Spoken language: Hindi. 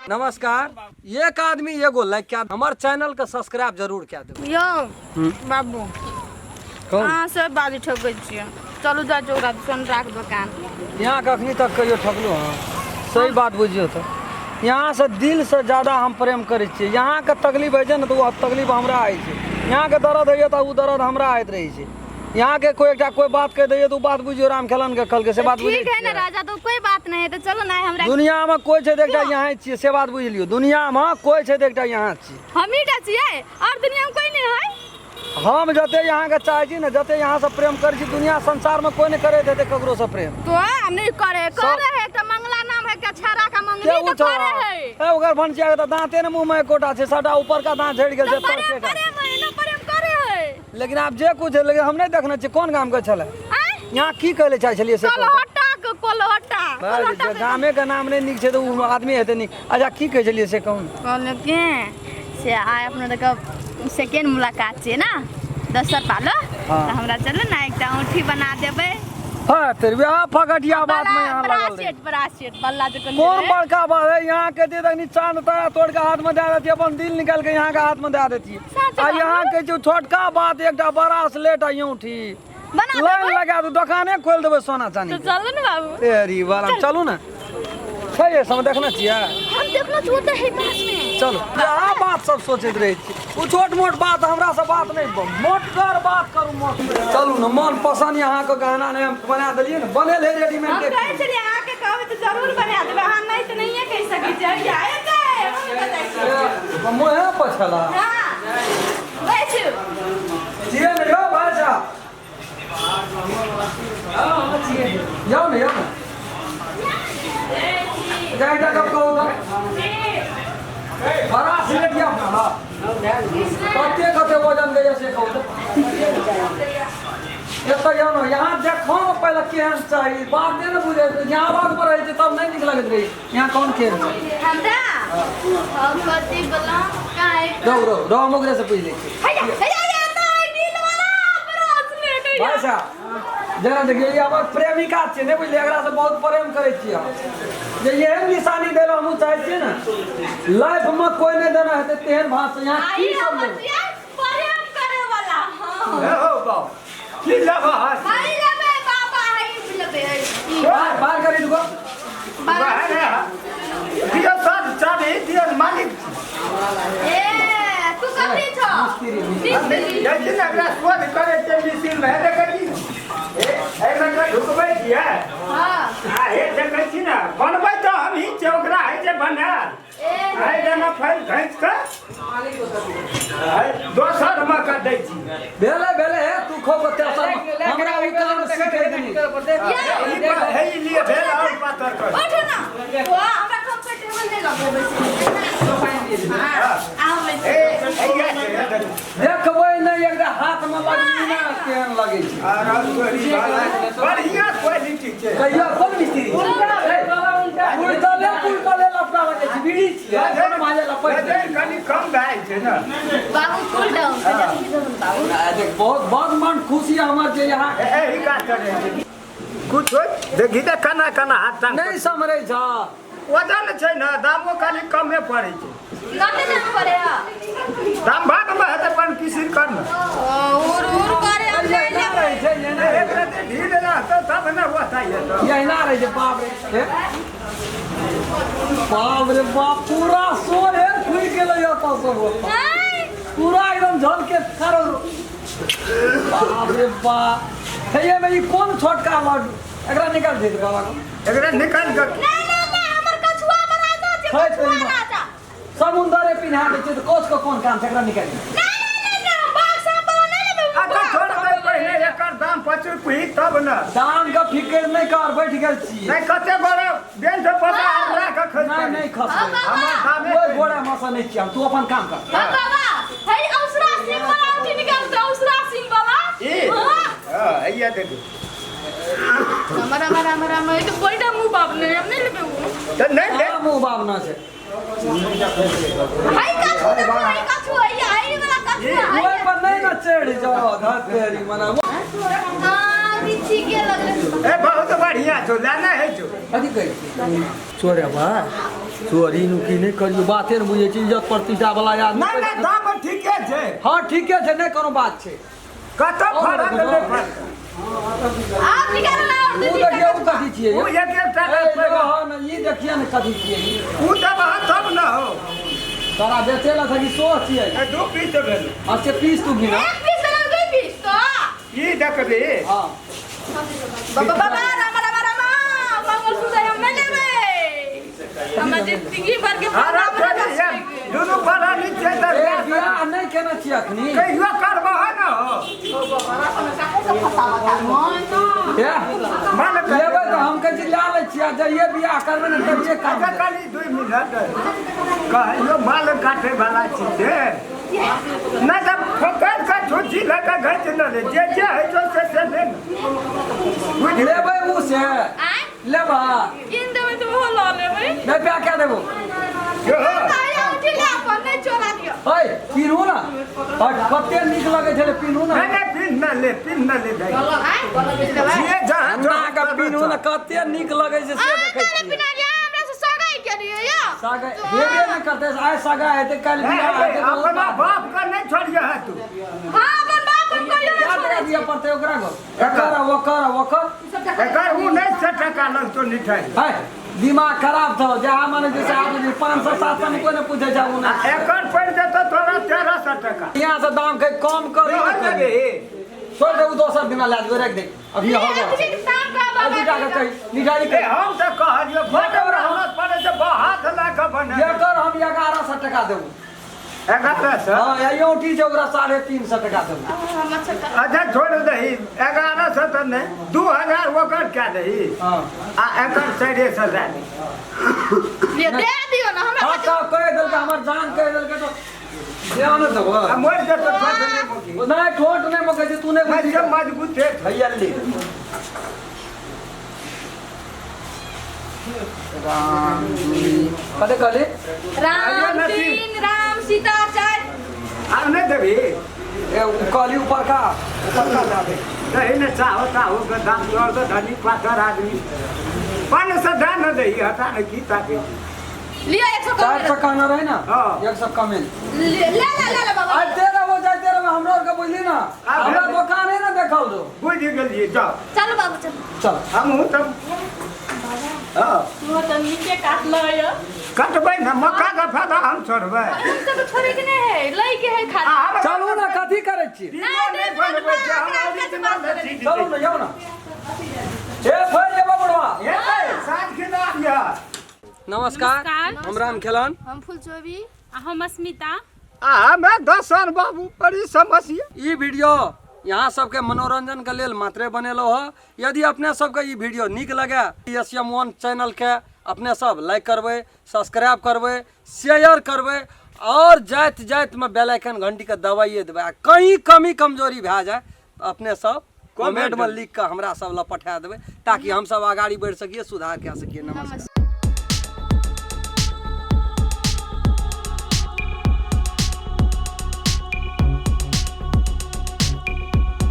नमस्कार। एक आदमी एगो लाइक क्या हमारे चैनल का सब्सक्राइब जरूर क्या दे यो बाबू हाँ सब बाजी ठोकै छियै चलू जा चौरा सुन राख दुकान यहाँ कखनी तक कहियो ठकलो हाँ सही बात बुझियो तो यहाँ से दिल से ज्यादा हम प्रेम करे छियै। यहाँ के तकलीफ है ना तो वो तकलीफ हमरा आय छै, यहाँ के दर्द है तो वो दर्द हमरा आयत रही छै। यहाँ के कोई बात कह दे तो बात बुझियो राम खेलन के कल के से बात बुझियो। ठीक है ना राजा तो कोई बात नहीं है तो चलो ना हमरा दुनिया में कोई छै देखटा यहाँ छियै से बात बुझ लियो। दुनिया में कोई छै देखटा यहाँ छियै, हम ही टा छियै और दुनिया में कोई नहीं है। हम जते यहाँ के चाहे छी ना जते यहाँ से प्रेम करे छी दुनिया संसार में कोई नहीं करे थे ककरो से प्रेम तो नहीं करे है तो मंगला नाम है क्या छारा का मंगली तो करे है ए ओकर भंसिया के तो दांते ने मुंह में कोटा छै साटा ऊपर का दांत झड़ गेल छै तर के का। प्रेम करे है लेकिन आप जे कुछ है लेकिन हम नहीं देखना छै कौन गांव के छले यहाँ की कहले चाहे छलिए से कोलहटा गामे के नाम नहीं निक छै तो उ आदमी हेते निक। अच्छा की कह छलिए से कहूं कहले के से आय अपना देख सेकेंड मुलाकात छै ना दोसर पालो हाँ। तो हमरा चलो ना एकटा औंठी बना देबे। हां तेरे आ फगटिया बात में यहाँ लगल रे ब्रासेट बल्ला जो कौन बड़का बात है। यहाँ के दे तनी चांद तारा तोड़ के हाथ में दे देती अपन दिल निकाल के यहाँ के हाथ में दे देती आ यहाँ के जो छोटका बात एकटा बड़ा स्लेट है औंठी लाइन लगा दो दुकाने खोल देबे सोना चांदी तो चलो ना बाबू तेरी वाला चलू ना छै ये सब देखना चाहिए हम देखना चाहते हैं पास में चलो यहाँ बात सब सोचते रहे छी वो छोट मोट बात हमरा से बात नहीं मोटकर बात करू मोट चलू ना मन पसंद यहाँ के गहना ने बना दिलिए ना बने ले रेडीमेड हम कहे चलिए आके कहबे तो जरूर बना देबे हां नहीं तो नहीं है कह सके छै आए के मोहे पछला हां बैठ जिए में यो भाषा जाओ ना जाएगा कब कहो तो बड़ा सिलेट किया अपना कते कते वजन गया से कहो तो ये तो जानो यहाँ देखो पहले केहन चाहिए बात दे ना बुझे यहाँ बात पर है तब नहीं निकल रही यहाँ कौन केहन है हमरा हम कति बला काहे रो मुगरे से पूछ ले भाषा जना देखिए ये हमार प्रेमिका छे ने बुझले एकरा से बहुत प्रेम करे छियै जे एहन निशानी देलो हम चाहे छियै ना लाइफ में कोई नहीं देना है तेहन भाषा यहाँ की सब प्रेम करे वाला हे हो बा की लगा हाय लेबे बाबा हाय लेबे बाहर करी दुगो बाहर दिया साथ चाबी दिया मालिक ए तू कथि छ मिस्त्री ये दिन अगला स्क्वाड करे ते मिसिल में है करी ए मैं का ढुकबै किया हां आ हे देखै छी ना बनबै तो हम ही चौकरा है जे बना आइ देना फाइल घैंच के दोसर में कर दै छी भेले तू खो के तेसर हमरा ई काम सीखे देनी हे लिए भेल और पातर कर बैठो ना वो हमरा कंफर्टेबल नहीं लगे देखबै नहीं एकरा हाथ में लगी ना केहन लगे छै बढ़िया क्वालिटी छै कहिया कोन मिस्त्री पुल लपटा लगे छै बीड़ी छियै माजे लपट कनी कम भए छै ना बाबू कूल डाउन बाबू देख बहुत मन खुशी हमर जे यहाँ एही का करे कुछ देखि त कना कना हाथ टांग नहीं समरे छ वजन छै ना दामो कनी कमे पड़ै छै कते दाम पड़े दाम भाग में है अपन किसी कर ना उर करे हम ले ले रहे छै ये ना एक रात ढील ना तो तब ना होता है तो ये ना रहे छै बाप रे बाप पूरा सोर है खुल गेलै आता सब पूरा एकदम झल के खरो बाप रे बाप हे ये में ई कोन छोटका लड्डू एकरा निकाल दे बाबा को एकरा निकाल के नहीं हमर कछुआ बना दो है तेरी मां समुंदरे पिन्हा दे छै तो कोच को कोन काम छै एकरा निकाल दे नहीं बाक्सा बना ले अच्छा छोड़ दे पहले एकर दाम 5 रुपया तब ना दाम का फिकर नहीं कर बैठ गेल छी नहीं कते बड़ा बेन से पता हमरा का खस नहीं खस हमर दाम कोई गोड़ा मसा नहीं छी तू अपन काम कर बाबा है औसरा सिंह वाला उठी निकाल दो औसरा सिंह बाबा हां आइया दे दे हमारा मैं तो बड़ा मुंह बाप ने हम नहीं लेबे वो तो नहीं ले मुंह बाबना छै हाय कछु आई वाला कछु कोई पर नहीं ना चढ़ जाओ धत तेरी मना हां बिच्छी के लगले ए बहुत बढ़िया छो जाना है जो कथी कहै छी चोरे बा चोरी नुकी नहीं करियो बाते न बुझे छी इज्जत प्रतिष्ठा वाला आदमी नहीं नहीं दाम ठीके छै हाँ ठीके छै नहीं कोनो बात छै कतऽ फरक नहीं फरक आप निकाल ना और ऊ दीदी देखिए ऊ कथी छियै ऊ एक एक टा ए देखो हाँ न ई देखिए न कथी छियै ऊ दब तब न हो तोरा बेचेला था कि सो छियै ए दू पीस भेल अच्छे पीस तू गिना एक पीस ना दो पीस तो ई देखबी हाँ बाबा बाबा रामा रामा रामा मंगलसूत्र हम नहीं लेबे हम जिंदगी भर के अरे रामा दुनू पढ़ा नीचे ए तऽ बियाह नहीं केना छियै अखनी कहियो करबह न हो ए मन लेबै तो हम कहै छी ला लै छियै जइए बियाह करबै न तभिए काम अच्छा खाली 2 मिनट कहियो बाल काटे वाला चीज है नहीं तो पकड़ कर छुट्टी लगा घर से न ले जे है जो से ले बुझ ले लेबै ऊ से आय लेबा किन देबे तो हो ला लेबे नहीं प्या क्या देबो जो आया उठी ले अपन नहीं चोरा दियो ओए पिन्हू ना और कते नीक लगे छले पिन्हू ना नहीं पिन न ले भाई आय ये जहां ना का पिन्हू ना कते नीक लगे छै से देखै तारे छी बिना लिया हमरा से सगाई के दियो या सागा हेबे न करते आइ सागा हेते काल बियाह हेते तो अपना बाप का नहीं छोड़िए है तू हां अपन बाप को कहियो क्या ना करा दिया पड़ते ओकरा को एकर वकर एकर ऊ नहीं 100 टका लग तो मिठाई है दिमाग खराब था जहां माने जैसे आदमी 500 700 में कोई न पूछे जाऊ ना एकर पड़ देता तोरा 1300 टका यहां से दाम के कम कर जो लगे छोड़ दे उ दोसर दिन ला दे रख दे अभी हो गया तुझे शाम का अभी बाबा का कही निठाई ए के हम तो कहलियो बड़ा हालत पड़े से हाथ लगा बने एकर हम 1100 टका देबू 1100 हां या योटी जे ओकरा 350 टका देबू हम अच्छा अच्छा छोड़ दही 1100 तो नहीं 2000 वकर क्या दही हां आ एकर 4,500 ये दे दियो ना हमरा हां का कह देल के हमर जान कह देल के तो ध्यान देबो आ मोर दे तो छोड़ दे मोकी नहीं ठोट नहीं मके तू ने मैं बुद्धि जब मजबूत है भैया ले राम जी कदे कले राम तीन राम सीता चार आ नहीं देवी ए कली ऊपर का जाबे दही ने चाहता हो दाम और तो धनी पाथर आदमी 500 दान दही हटा न की ताके लियो 100 चार कम चक्का न रहे ना हाँ। 100 कमे ले बाबा आज तेरा वो जाए तेरा हमरो के बुझली ना हमरा दुकान है ना देखल दो बुझ गेलिए जाओ चलो बाबू चलो चल हम तब हां तू तो नीचे काट लो यो कटबै न मक्का का फायदा हम छोड़बै हमसे तो छोड़े के नहीं है लई के है खाली चलू ना कथी करे छी नहीं बनबै छै हम से बात करे चलू ना जाओ ना ए फैल लेबा बड़वा ये साथ के नाम या नमस्कार हम राम खेलन हम फूल चोबी हम अस्मिता आ मैं दसन बाबू बड़ी समस्या ई वीडियो यहाँ सबके मनोरंजन के लेल मात्रे बनेलो हो यदि अपने सबके ई वीडियो नीक लगे SM1 चैनल के अपने सब लाइक करबै सब्सक्राइब करबै शेयर करबै और जाइत जाइत में बेल आइकन घंटी के दबाइए देबै कहीं कमी कमजोरी भए जाए तो अपने सब कमेंट में लिख के हमरा सब ला पठा देबै ताकि हम सब आगाड़ी बढ़ि सकिए सुधार कए सकिए नमस्कार